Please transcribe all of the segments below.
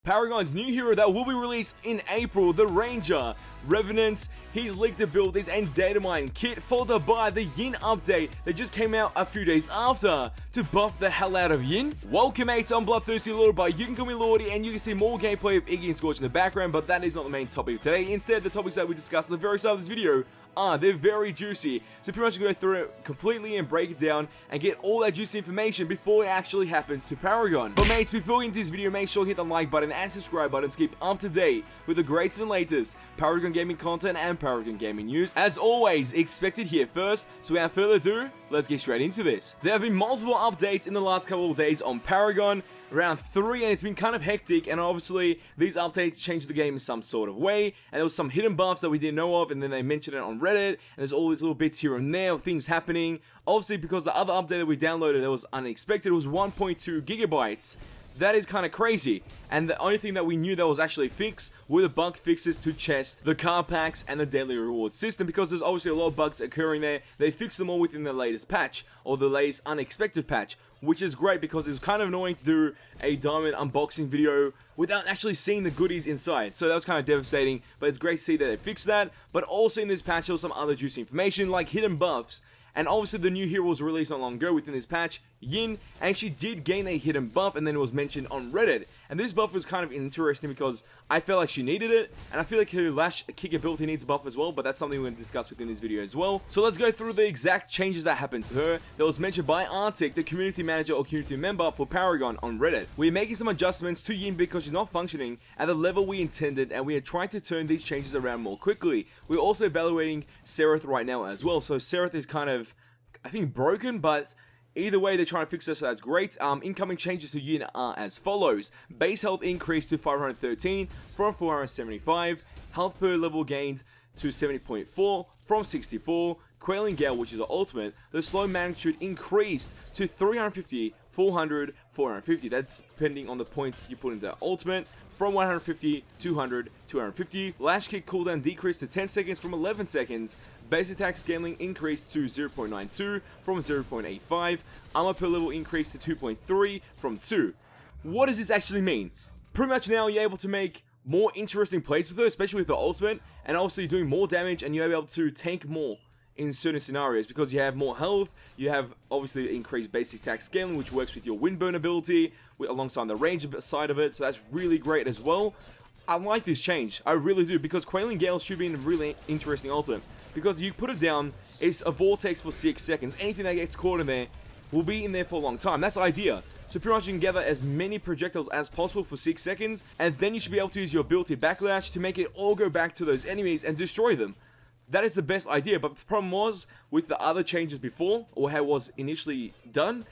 Paragon's new hero that will be released in April, the Ranger, Revenant, his leaked abilities and DATAMINED kit, followed by the YIN update that just came out a few days after to buff the hell out of YIN. Welcome mates, I'm Bloodthirsty Lord, but you can call me Lordy, and you can see more gameplay of Iggy and Scorch in the background, but that is not the main topic of today. Instead, the topics that we discussed at the very start of this video they're very juicy, so pretty much go through it completely and break it down and get all that juicy information before it actually happens to Paragon. But mates, before we get into this video, make sure to hit the like button and subscribe button to keep up to date with the greatest and latest Paragon gaming content and Paragon gaming news. As always, expected here first, so without further ado, let's get straight into this. There have been multiple updates in the last couple of days on Paragon, around 3, and it's been kind of hectic, and obviously these updates changed the game in some sort of way, and there was some hidden buffs that we didn't know of, and then they mentioned it on Reddit, and there's all these little bits here and there of things happening. Obviously, because the other update that we downloaded that was unexpected was 1.2 gigabytes. That is kind of crazy, and the only thing that we knew that was actually fixed were the bug fixes to chest, the car packs, and the daily reward system, because there's obviously a lot of bugs occurring there. They fixed them all within the latest patch, or the latest unexpected patch, which is great because it's kind of annoying to do a diamond unboxing video without actually seeing the goodies inside. So that was kind of devastating, but it's great to see that they fixed that. But also in this patch there was some other juicy information like hidden buffs. And obviously the new hero was released not long ago within this patch, YIN, and she did gain a hidden buff, and then it was mentioned on Reddit. And this buff was kind of interesting because I felt like she needed it, and I feel like her lash kick ability needs a buff as well, but that's something we're going to discuss within this video as well. So let's go through the exact changes that happened to her that was mentioned by Arctic, the community manager or community member for Paragon on Reddit. We're making some adjustments to YIN because she's not functioning at the level we intended, and we are trying to turn these changes around more quickly. We're also evaluating Sereth right now as well, so Sereth is kind of, I think, broken, but either way they're trying to fix this, so that's great. Incoming changes to YIN are as follows. Base health increased to 513 from 475, health per level gained to 70.4 from 64, Quelling Gale, which is the ultimate, the slow magnitude increased to 350, 400, 450, that's depending on the points you put in the ultimate, from 150, 200, 250, lash kick cooldown decreased to 10 seconds from 11 seconds, base attack scaling increased to 0.92 from 0.85, armor per level increased to 2.3 from 2. What does this actually mean? Pretty much now you're able to make more interesting plays with her, especially with the ultimate, and obviously doing more damage, and you're able to tank more in certain scenarios because you have more health. You have obviously increased basic attack scaling, which works with your windburn ability alongside the range side of it, so that's really great as well. I like this change, I really do, because Quelling Gale should be a really interesting ultimate, because you put it down, it's a vortex for 6 seconds. Anything that gets caught in there will be in there for a long time. That's the idea. So pretty much you can gather as many projectiles as possible for 6 seconds, and then you should be able to use your ability Backlash to make it all go back to those enemies and destroy them. That is the best idea, but the problem was, with the other changes before, or how it was initially done,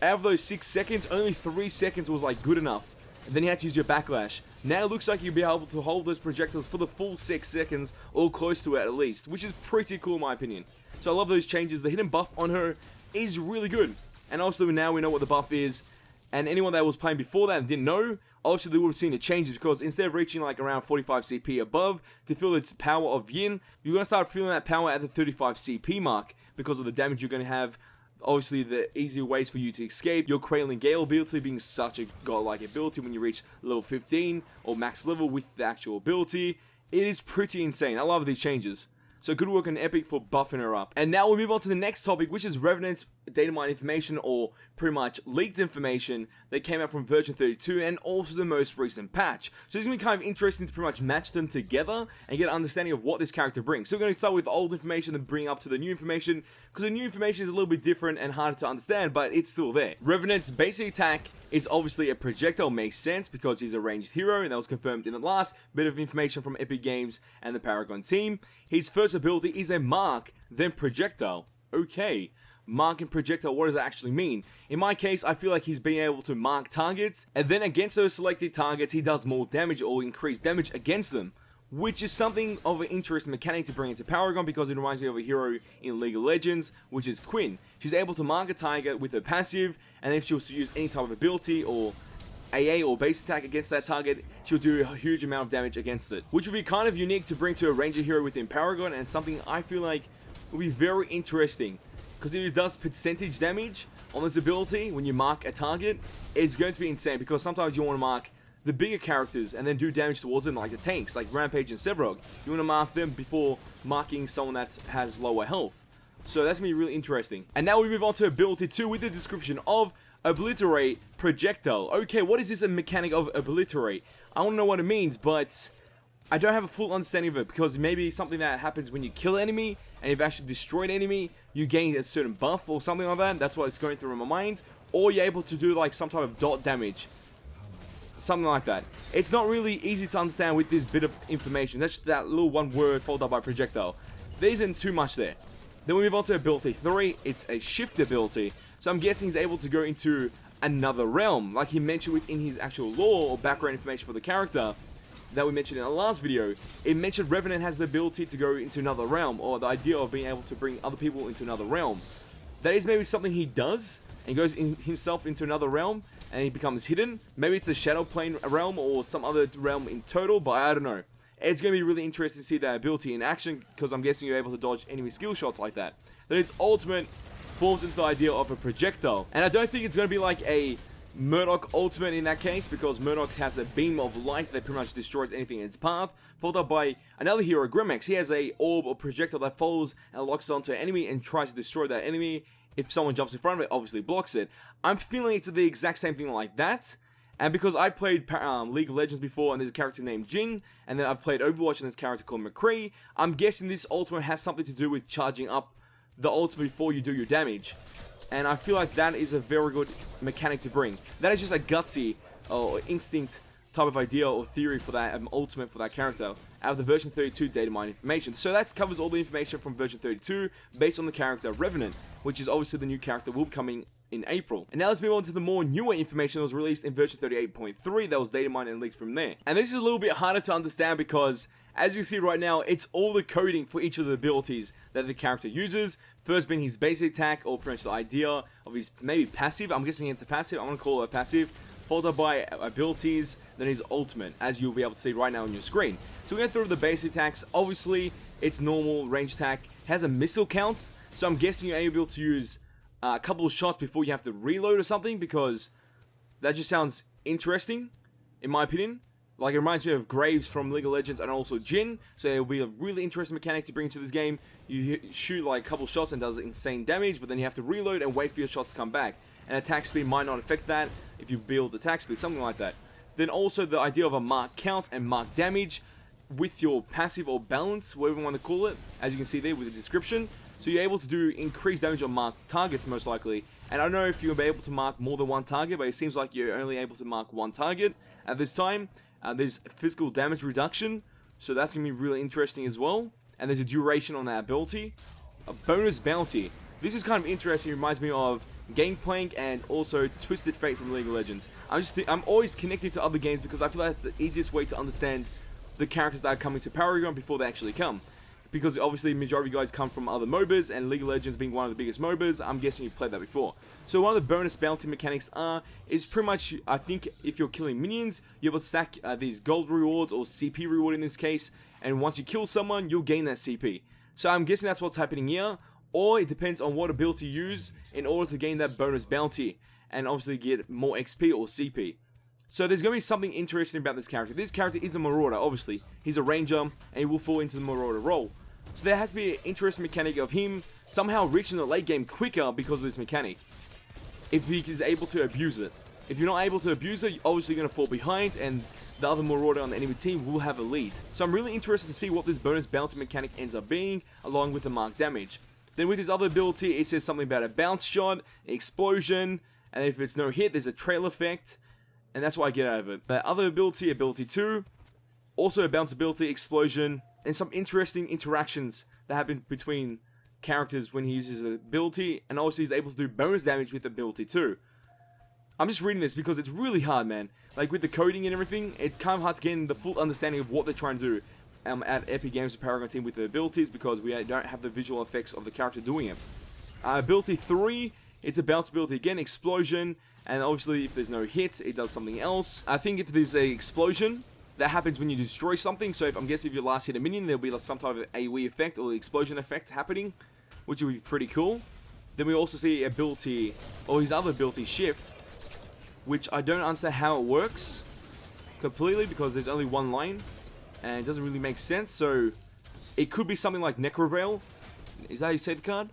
out of those 6 seconds, only 3 seconds was like good enough. And then you had to use your Backlash. Now it looks like you'll be able to hold those projectiles for the full 6 seconds, or close to it at least, which is pretty cool in my opinion. So I love those changes. The hidden buff on her is really good. And also now we know what the buff is, and anyone that was playing before that and didn't know, obviously they would have seen the changes, because instead of reaching like around 45 CP above to feel the power of YIN, you're going to start feeling that power at the 35 CP mark because of the damage you're going to have. Obviously the easier ways for you to escape, your Quelling Gale ability being such a godlike ability when you reach level 15 or max level with the actual ability. It is pretty insane. I love these changes. So good work on Epic for buffing her up. And now we'll move on to the next topic, which is Revenant's DATAMINED information, or pretty much leaked information that came out from version 32 and also the most recent patch. So it's going to be kind of interesting to pretty much match them together and get an understanding of what this character brings. So we're going to start with old information and bring up to the new information, because the new information is a little bit different and harder to understand, but it's still there. Revenant's basic attack is obviously a projectile, makes sense because he's a ranged hero, and that was confirmed in the last bit of information from Epic Games and the Paragon team. His first ability is a mark, then projectile. Okay, mark and projectile, what does that actually mean? In my case, I feel like he's being able to mark targets, and then against those selected targets, he does more damage or increased damage against them, which is something of an interesting mechanic to bring into Paragon, because it reminds me of a hero in League of Legends, which is Quinn. She's able to mark a target with her passive, and if she was to use any type of ability or AA or base attack against that target, she'll do a huge amount of damage against it, which would be kind of unique to bring to a ranger hero within Paragon, and something I feel like will be very interesting, because if it does percentage damage on this ability when you mark a target, it's going to be insane, because sometimes you want to mark the bigger characters and then do damage towards them, like the tanks, like Rampage and Sevrog. You want to mark them before marking someone that has lower health. So that's going to be really interesting. And now we move on to ability 2 with the description of Obliterate Projectile. Okay, what is this a mechanic of Obliterate? I don't know what it means, but I don't have a full understanding of it, because maybe something that happens when you kill an enemy, and you've actually destroyed an enemy, you gain a certain buff or something like that. That's what it's going through my mind. Or you're able to do like some type of dot damage. Something like that. It's not really easy to understand with this bit of information. That's just that little one word followed up by projectile. There isn't too much there. Then we move on to ability 3. It's a shift ability. So I'm guessing he's able to go into another realm. Like he mentioned within his actual lore or background information for the character that we mentioned in our last video. It mentioned Revenant has the ability to go into another realm, or the idea of being able to bring other people into another realm. That is maybe something he does, and goes himself into another realm, and he becomes hidden. Maybe it's the Shadow Plane realm or some other realm in total, but I don't know. It's going to be really interesting to see that ability in action, because I'm guessing you're able to dodge enemy skill shots like that. Then his ultimate falls into the idea of a projectile. And I don't think it's going to be like a Murdoch ultimate in that case, because Murdoch has a beam of light that pretty much destroys anything in its path, followed up by another hero, Grimex. He has a orb or projectile that follows and locks onto an enemy and tries to destroy that enemy. If someone jumps in front of it, obviously blocks it. I'm feeling it's the exact same thing like that. And because I've played League of Legends before, and there's a character named Jin, and then I've played Overwatch and there's a character called McCree, I'm guessing this ultimate has something to do with charging up the ultimate before you do your damage. And I feel like that is a very good mechanic to bring. That is just a gutsy or instinct type of idea or theory for that ultimate for that character out of the version 32 data mine information. So that covers all the information from version 32 based on the character Revenant, which is obviously the new character will be coming in April. And now let's move on to the more newer information that was released in version 38.3 that was data mined and leaked from there. And this is a little bit harder to understand because, as you see right now, it's all the coding for each of the abilities that the character uses. First being his basic attack, or pretty much the idea of his maybe passive. I'm guessing it's a passive. I'm going to call it a passive. Followed up by abilities, then his ultimate, as you'll be able to see right now on your screen. So we're going through the basic attacks. Obviously, it's normal range attack. Has a missile count, so I'm guessing you're able to use a couple of shots before you have to reload or something, because that just sounds interesting, in my opinion. Like, it reminds me of Graves from League of Legends and also Jin, so it'll be a really interesting mechanic to bring to this game. You shoot like a couple shots and does insane damage, but then you have to reload and wait for your shots to come back. And attack speed might not affect that if you build attack speed, something like that. Then also the idea of a mark count and mark damage with your passive or balance, whatever you want to call it, as you can see there with the description. So you're able to do increased damage on marked targets most likely. And I don't know if you'll be able to mark more than one target, but it seems like you're only able to mark one target at this time. There's physical damage reduction, so that's going to be really interesting as well. And there's a duration on that ability. A bonus bounty. This is kind of interesting. It reminds me of Gangplank and also Twisted Fate from League of Legends. I'm always connected to other games because I feel like that's the easiest way to understand the characters that are coming to Paragon before they actually come. Because obviously the majority of you guys come from other MOBAs, and League of Legends being one of the biggest MOBAs, I'm guessing you've played that before. So one of the bonus bounty mechanics is pretty much, I think, if you're killing minions, you're able to stack these gold rewards, or CP reward in this case, and once you kill someone, you'll gain that CP. So I'm guessing that's what's happening here, or it depends on what ability you use in order to gain that bonus bounty, and obviously get more XP or CP. So there's going to be something interesting about this character. This character is a Marauder, obviously. He's a Ranger, and he will fall into the Marauder role. So there has to be an interesting mechanic of him somehow reaching the late game quicker because of this mechanic, if he is able to abuse it. If you're not able to abuse it, you're obviously going to fall behind, and the other Marauder on the enemy team will have a lead. So I'm really interested to see what this bonus bounty mechanic ends up being, along with the marked damage. Then with his other ability, it says something about a bounce shot, explosion, and if it's no hit, there's a trail effect, and that's what I get out of it. But other ability, ability 2, also a bounce ability, explosion, and some interesting interactions that happen between characters when he uses the ability, and obviously he's able to do bonus damage with ability 2. I'm just reading this because it's really hard, man. Like with the coding and everything, it's kind of hard to get the full understanding of what they're trying to do at Epic Games' Paragon team with the abilities, because we don't have the visual effects of the character doing it. Ability 3, it's a bounce ability again, explosion, and obviously if there's no hit, it does something else. I think if there's a explosion, that happens when you destroy something, so I'm guessing if you last hit a minion, there'll be like some type of AoE effect or explosion effect happening, which would be pretty cool. Then we also see ability, or his other ability, shift, which I don't understand how it works, completely because there's only one line and it doesn't really make sense. So it could be something like Necroveil. Is that how you say the card?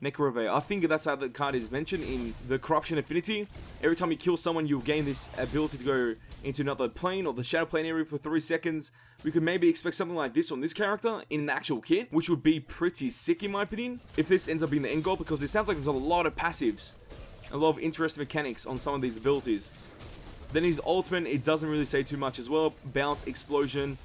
Necroveil. I think that's how the card is mentioned in the Corruption Affinity. Every time you kill someone, you'll gain this ability to go into another plane or the Shadow Plane area for 3 seconds. We could maybe expect something like this on this character in an actual kit, which would be pretty sick in my opinion, if this ends up being the end goal, because it sounds like there's a lot of passives, a lot of interesting mechanics on some of these abilities. Then his ultimate, it doesn't really say too much as well. Bounce, explosion,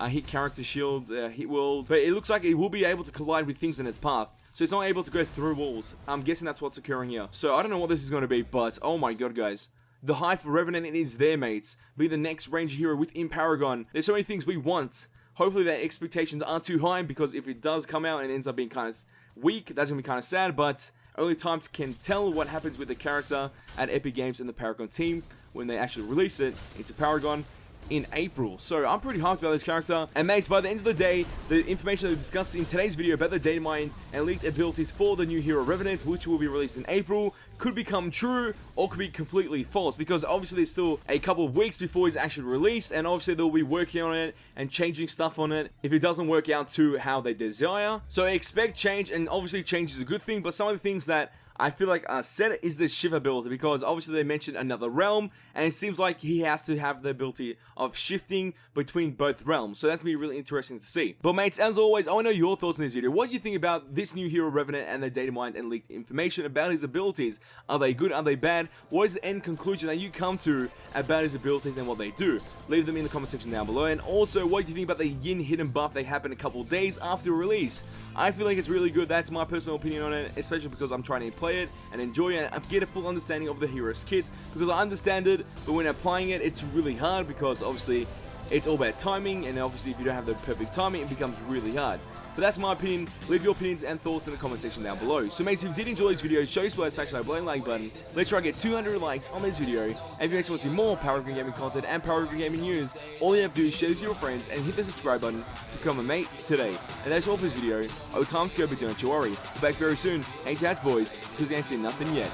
hit character shields, hit world, but it looks like it will be able to collide with things in its path. So it's not able to go through walls. I'm guessing that's what's occurring here. So I don't know what this is going to be, but oh my god, guys. The hype for Revenant is there, mates. Be the next Ranger hero within Paragon. There's so many things we want. Hopefully their expectations aren't too high, because if it does come out and it ends up being kind of weak, that's going to be kind of sad, but only time can tell what happens with the character at Epic Games and the Paragon team when they actually release it into Paragon in April. So I'm pretty hyped about this character. And mates, by the end of the day, the information that we discussed in today's video about the datamine and leaked abilities for the new hero Revenant, which will be released in April, could become true or could be completely false, because obviously there's still a couple of weeks before it's actually released, and obviously they'll be working on it and changing stuff on it if it doesn't work out to how they desire. So expect change, and obviously change is a good thing, but some of the things that I feel like said is the shift ability, because obviously they mentioned another realm, and it seems like he has to have the ability of shifting between both realms. So that's going to be really interesting to see. But mates, as always, I want to know your thoughts on this video. What do you think about this new hero Revenant and the datamine and leaked information about his abilities? Are they good? Are they bad? What is the end conclusion that you come to about his abilities and what they do? Leave them in the comment section down below. And also, what do you think about the YIN hidden buff that happened a couple of days after release? I feel like it's really good. That's my personal opinion on it, especially because I'm trying to play it and enjoy it and get a full understanding of the hero's kit, because I understand it, but when applying it, it's really hard, because obviously it's all about timing, and obviously if you don't have the perfect timing, it becomes really hard. But that's my opinion. Leave your opinions and thoughts in the comment section down below. So mates, if you did enjoy this video, show your support, smash that like button. Let's try to get 200 likes on this video. And if you guys want to see more Paragon Gaming content and Paragon Gaming news, all you have to do is share this with your friends and hit the subscribe button to become a mate today. And that's all for this video. Oh, time to go, but don't you worry. We're back very soon. Ain't hats, boys, because you ain't seen nothing yet.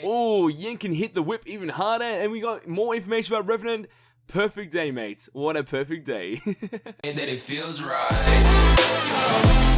Oh, YIN can hit the whip even harder, and we got more information about Revenant. Perfect day, mates. What a perfect day. And that it feels right.